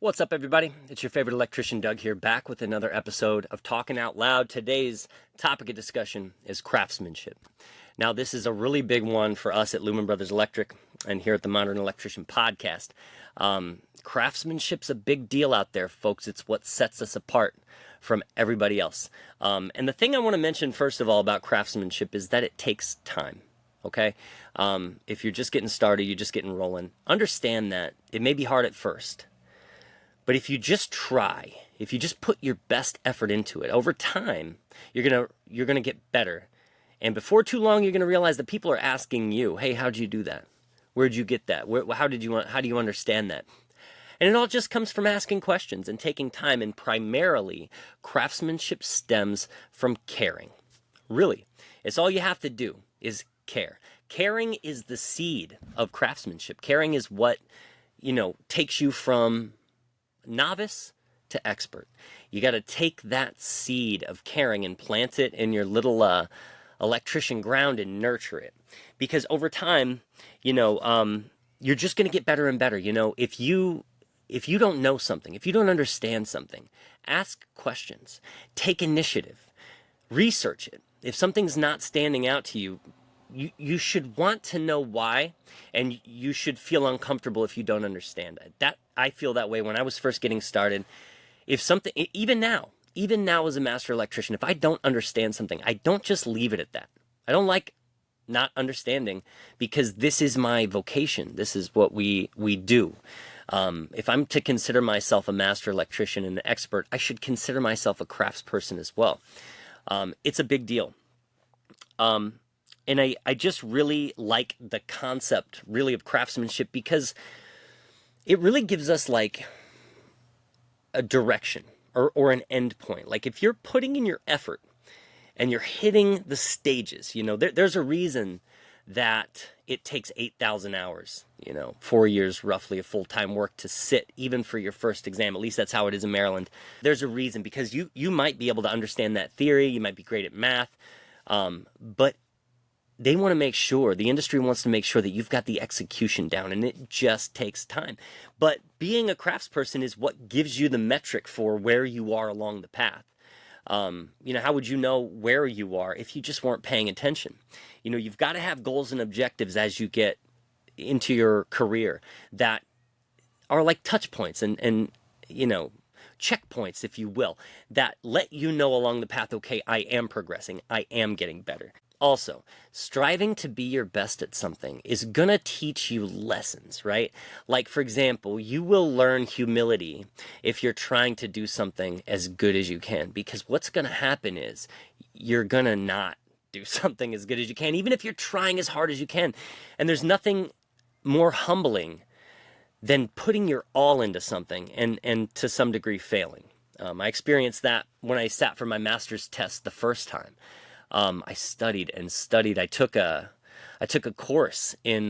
What's up, everybody? It's your favorite electrician, Doug, here, back with another episode of Talking Out Loud. Today's topic of discussion is craftsmanship. Now, this is a really big one for us at Lumen Brothers Electric and here at the Modern Electrician Podcast. Craftsmanship's a big deal out there, folks. It's what sets us apart from everybody else. And the thing I want to mention, first of all, about craftsmanship is that it takes time. Okay? If you're just getting started, you're just getting rolling, understand that it may be hard at first. But if you just try, if you just put your best effort into it, over time, you're gonna get better. And before too long, you're gonna realize that people are asking you, "Hey, how'd you do that? Where'd you get that? How do you understand that?" And it all just comes from asking questions and taking time. And primarily, craftsmanship stems from caring. Really, it's all you have to do is care. Caring is the seed of craftsmanship. Caring is what takes you from novice to expert. You got to take that seed of caring and plant it in your little electrician ground and nurture it, because over time, you're just going to get better and better. If you don't know something, if you don't understand something, ask questions, take initiative, research it. If something's not standing out to you, you should want to know why, and you should feel uncomfortable if you don't understand it. That I feel that way when I was first getting started. If something, even now as a master electrician, if I don't understand something, I don't just leave it at that. I don't like not understanding, because this is my vocation. This is what we do. If I'm to consider myself a master electrician and an expert, I should consider myself a craftsperson as well. It's a big deal. And I just really like the concept, really, of craftsmanship, because it really gives us like a direction or an end point. Like, if you're putting in your effort and you're hitting the stages, there's a reason that it takes 8,000 hours, 4 years roughly of full-time work to sit, even for your first exam. At least that's how it is in Maryland. There's a reason, because you might be able to understand that theory, you might be great at math, but they want to make sure, the industry wants to make sure that you've got the execution down, and it just takes time. But being a craftsperson is what gives you the metric for where you are along the path. How would you know where you are if you just weren't paying attention? You've got to have goals and objectives as you get into your career that are like touch points and checkpoints, if you will, that let you know along the path, okay, I am progressing, I am getting better. Also, striving to be your best at something is going to teach you lessons, right? Like, for example, you will learn humility if you're trying to do something as good as you can, because what's going to happen is you're going to not do something as good as you can, even if you're trying as hard as you can. And there's nothing more humbling than putting your all into something and to some degree failing. I experienced that when I sat for my master's test the first time. I studied and studied. I took a course in,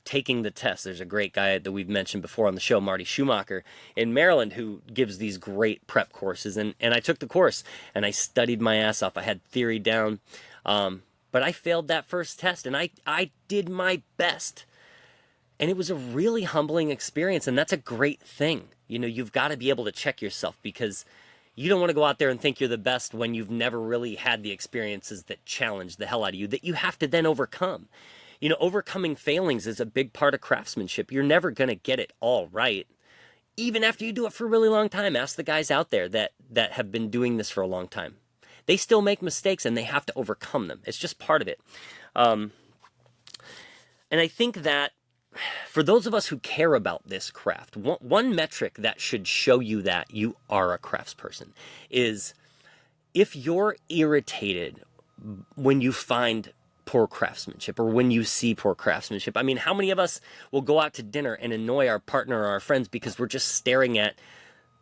taking the test. There's a great guy that we've mentioned before on the show, Marty Schumacher, in Maryland, who gives these great prep courses. And I took the course and I studied my ass off. I had theory down, but I failed that first test, and I did my best. And it was a really humbling experience, and that's a great thing. You've got to be able to check yourself, because you don't want to go out there and think you're the best when you've never really had the experiences that challenge the hell out of you, that you have to then overcome. Overcoming failings is a big part of craftsmanship. You're never going to get it all right, even after you do it for a really long time. Ask the guys out there that have been doing this for a long time. They still make mistakes, and they have to overcome them. It's just part of it. And I think that for those of us who care about this craft, one metric that should show you that you are a craftsperson is if you're irritated when you find poor craftsmanship or when you see poor craftsmanship. I mean, how many of us will go out to dinner and annoy our partner or our friends because we're just staring at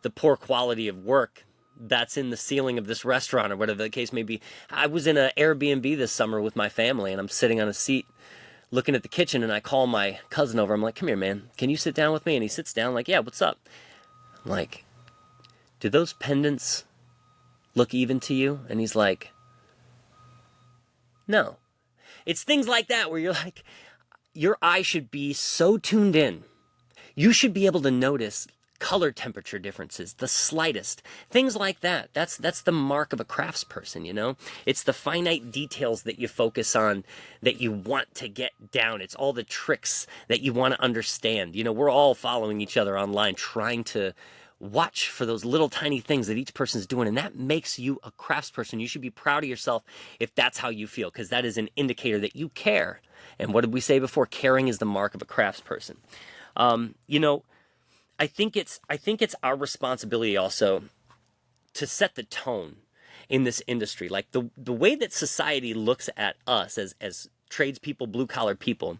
the poor quality of work that's in the ceiling of this restaurant or whatever the case may be? I was in an Airbnb this summer with my family, and I'm sitting on a seat looking at the kitchen, and I call my cousin over. I'm like, "Come here, man. Can you sit down with me?" And he sits down, like, "Yeah, what's up?" I'm like, "Do those pendants look even to you?" And he's like, "No." It's things like that where you're like, your eye should be so tuned in. You should be able to notice color temperature differences, the slightest, things like that. That's the mark of a craftsperson, you know? It's the finite details that you focus on, that you want to get down. It's all the tricks that you want to understand. You know, we're all following each other online, trying to watch for those little tiny things that each person's doing, and that makes you a craftsperson. You should be proud of yourself if that's how you feel, because that is an indicator that you care. And what did we say before? Caring is the mark of a craftsperson. You know, I think it's our responsibility also to set the tone in this industry. Like the way that society looks at us as tradespeople, blue collar people,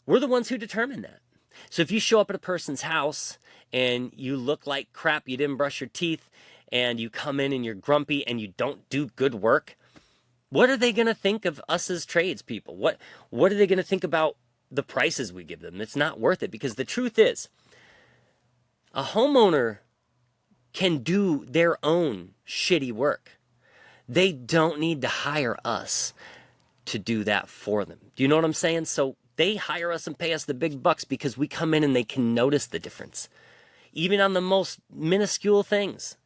we're the ones who determine that. So if you show up at a person's house and you look like crap, you didn't brush your teeth, and you come in and you're grumpy and you don't do good work, what are they going to think of us as tradespeople? What are they going to think about the prices we give them? It's not worth it, because the truth is, a homeowner can do their own shitty work. They don't need to hire us to do that for them. Do you know what I'm saying? So they hire us and pay us the big bucks because we come in and they can notice the difference. Even on the most minuscule things,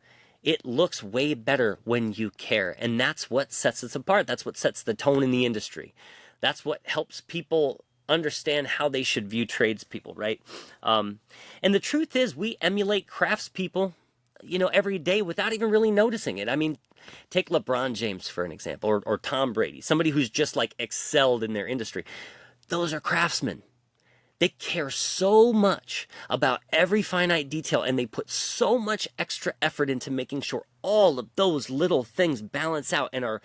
it looks way better when you care. And that's what sets us apart. That's what sets the tone in the industry. That's what helps people understand how they should view tradespeople, right? And the truth is, we emulate craftspeople, you know, every day without even really noticing it. I mean, take LeBron James for an example, or Tom Brady, somebody who's just like excelled in their industry. Those are craftsmen. They care so much about every finite detail, and they put so much extra effort into making sure all of those little things balance out and are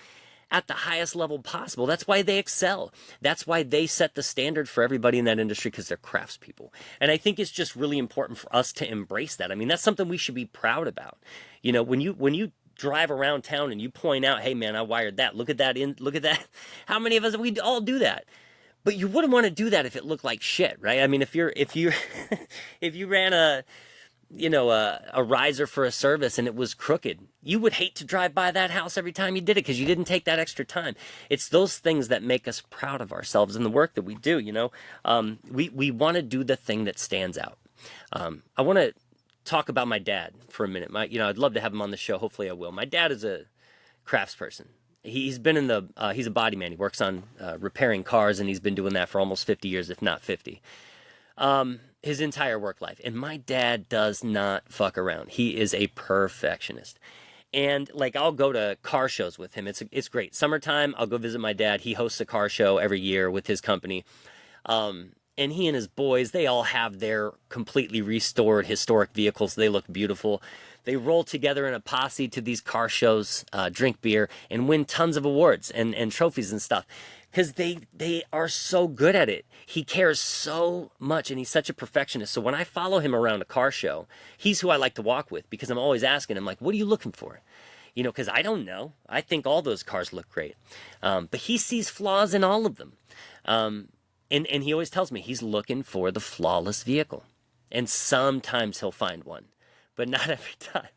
at the highest level possible. That's why they excel. That's why they set the standard for everybody in that industry, because they're craftspeople. And I think it's just really important for us to embrace that. I mean, that's something we should be proud about. You know, when you drive around town and you point out, hey man, I wired that. Look at that. Look at that. How many of us, we all do that. But you wouldn't want to do that if it looked like shit, right? I mean, if you if you ran a riser for a service and it was crooked, you would hate to drive by that house every time you did it because you didn't take that extra time. It's those things that make us proud of ourselves and the work that we do. You know, we want to do the thing that stands out. I want to talk about my dad for a minute. I'd love to have him on the show. Hopefully, I will. My dad is a craftsperson. He's been he's a body man. He works on repairing cars, and he's been doing that for almost 50 years, if not 50. His entire work life. And my dad does not fuck around. He is a perfectionist. And like, I'll go to car shows with him. It's great. Summertime, I'll go visit my dad. He hosts a car show every year with his company. And he and his boys, they all have their completely restored historic vehicles. They look beautiful. They roll together in a posse to these car shows, drink beer, and win tons of awards and trophies and stuff. Because they are so good at it. He cares so much, and he's such a perfectionist. So when I follow him around a car show, he's who I like to walk with, because I'm always asking him, like, what are you looking for? You know, because I don't know. I think all those cars look great. But he sees flaws in all of them. And he always tells me he's looking for the flawless vehicle. And sometimes he'll find one, but not every time.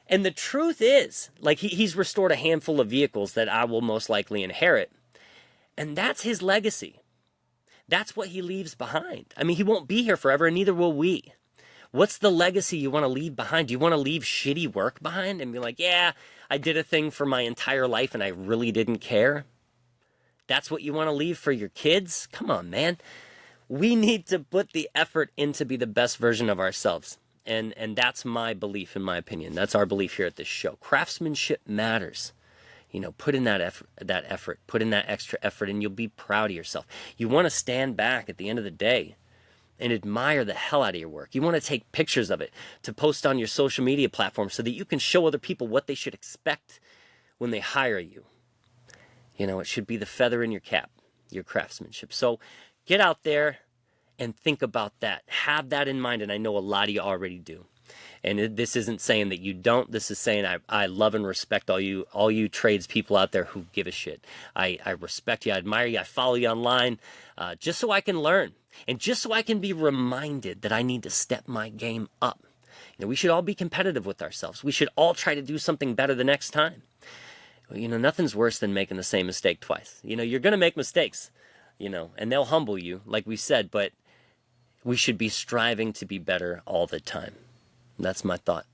And the truth is, like, he's restored a handful of vehicles that I will most likely inherit. And that's his legacy. That's what he leaves behind. I mean, he won't be here forever, and neither will we. What's the legacy you want to leave behind? Do you want to leave shitty work behind and be like, yeah, I did a thing for my entire life and I really didn't care? That's what you want to leave for your kids? Come on, man. We need to put the effort in to be the best version of ourselves. And that's my belief, in my opinion. That's our belief here at this show. Craftsmanship matters. You know, put in that effort, put in that extra effort, and you'll be proud of yourself. You want to stand back at the end of the day and admire the hell out of your work. You want to take pictures of it to post on your social media platform so that you can show other people what they should expect when they hire you. You know, it should be the feather in your cap, your craftsmanship. So get out there and think about that. Have that in mind, and I know a lot of you already do. And this isn't saying that you don't. This is saying I love and respect all you tradespeople out there who give a shit. I respect you. I admire you. I follow you online just so I can learn, and just so I can be reminded that I need to step my game up. You know, we should all be competitive with ourselves. We should all try to do something better the next time. You know, nothing's worse than making the same mistake twice. You know, you're going to make mistakes, you know, and they'll humble you, like we said, but we should be striving to be better all the time. That's my thought.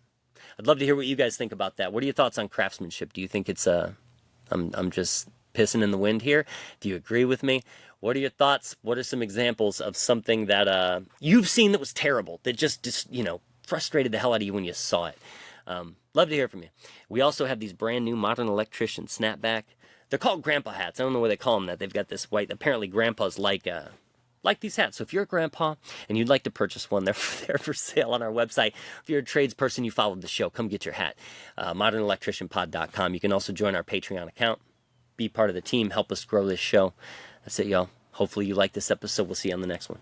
I'd love to hear what you guys think about that. What are your thoughts on craftsmanship? Do you think it's I'm just pissing in the wind here? Do you agree with me? What are your thoughts? What are some examples of something that you've seen that was terrible, that just frustrated the hell out of you when you saw it? Love to hear from you. We also have these brand new modern electrician snapback. They're called grandpa hats. I don't know why they call them that. They've got this white. Apparently, grandpas like these hats. So if you're a grandpa and you'd like to purchase one, they're for sale on our website. If you're a tradesperson, you followed the show, come get your hat. ModernElectricianPod.com. You can also join our Patreon account. Be part of the team. Help us grow this show. That's it, y'all. Hopefully you like this episode. We'll see you on the next one.